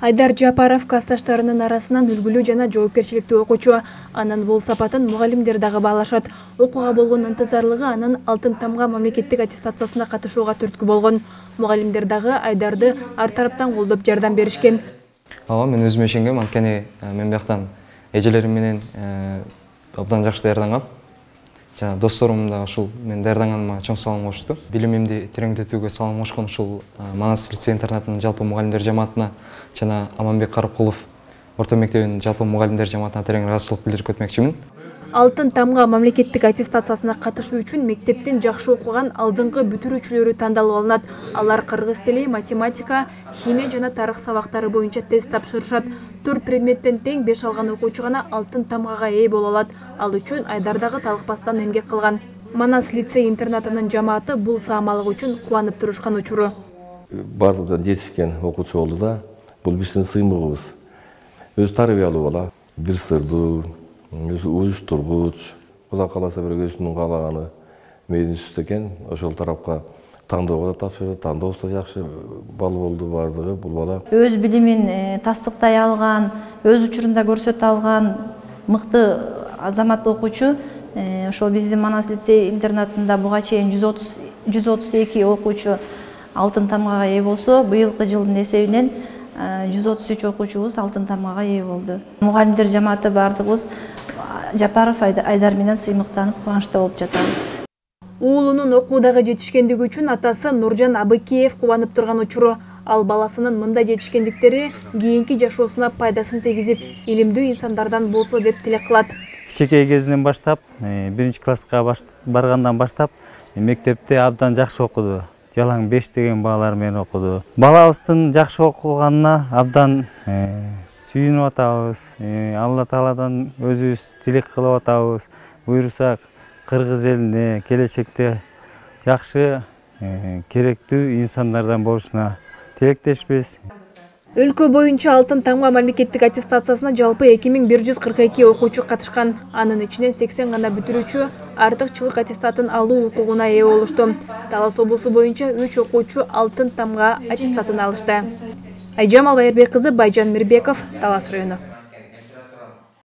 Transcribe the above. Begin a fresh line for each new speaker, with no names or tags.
Айдар Жапаров классташтарынын арасынан үлгүлүү жана жоопкерчиликтүү окуучу. Анын бул сапатын мугалимдер дагы баалашат. Окууга болгон ынтызарлыгы анын Алтын тамга мамлекеттик аттестациясына катышууга түрткү болгон. Мугалимдер дагы Айдарды ар тараптан колдоп жардам беришкен.
Мен өзүмө ишенгем, анткени мен бияктан эжелерим менен абдан жакшы даярдангам. Жана досторум да ушул мен даярданганыма чоң салым кошду. Билимимди тереңдетүүгө салым кошкон ушул Манас лицей интернатынын жалпы мугалимдер жамаатына жана Аманбек Карыкулов орто мектебинин жалпы мугалимдер жамаатына терең ыраазычылык билдирип өтмөкчүмүн.
Алтын тамга мамлекеттик аттестациясына катышуу үчүн мектептин жакшы окуган алдыңкы бүтүрүүчүлөрү тандалып алынат. Алар кыргыз тили, математика, химия жана тарых сабактары боюнча тест тапшырышат. 4 предметтен тең 5 алган окуучу гана алтын тамгага ээ боло алат. Ал үчүн Айдар дагы талыкпастан эмгек кылган. Манас лицей интернатынын жамааты бул саамалык үчүн кубанып турушкан учуру.
Бардыгынан жетишкен окуучу болду да, бул биздин сыймыгыбыз. Өзү тарбиялуу бала, бир сырдуу, өзү уюштургуч, Кудай кааласа бир өзүнүн каалаганы мээдин үстү экен. Ошол тарапка тандоого да тапшырды, тандоосу да жакшы бал болду бардыгы бул бала.
Өз билимин тастыктай алган, өз учурунда көрсөтө алган мыкты азамат окуучу. Ошол биздин Манас лицей интернатында буга чейин 132 окуучу алтын тамгага ээ болсо, быйылкы жылдын эсебинен 133 окуучубуз алтын тамгага ээ болду. Мугалимдер жамааты бардыгыбыз Жапаров Айдар менен сыймыктанып кубанычта болуп жатабыз.
Уулунун окуудагы жетишкендиги үчүн атасы Нуржан Абыкеев кубанып турган учуру. Ал баласынын мындай жетишкендиктери кийинки жашоосуна пайдасын тийгизип, илимдүү инсандардан болсо деп тилек кылат.
Кичинекей кезинен баштап, 1-класска баргандан баштап мектепте абдан жакшы окуду. Жалаң 5 деген баалар менен окуду. Балабыздын жакшы окуганына абдан сүйүнүп атабыз. Алла Тааладан өзүбүз тилек кылып атабыз. Буйрусак кыргыз элине келечекте жакшы, керектүү инсандардан болушуна тилектешпиз.
Өлкө боюнча Алтын тамга мамлекеттик аттестациясына жалпы 2142 окуучу катышкан. Анын ичинен 80 гана бүтүрүүчү артыкчылык аттестатын алуу укугуна ээ болушту. Талас облусу боюнча 3 окуучу Алтын тамга аттестатын алышты. Айжамал Байырбек кызы, Байжан Мирбеков, Талас району.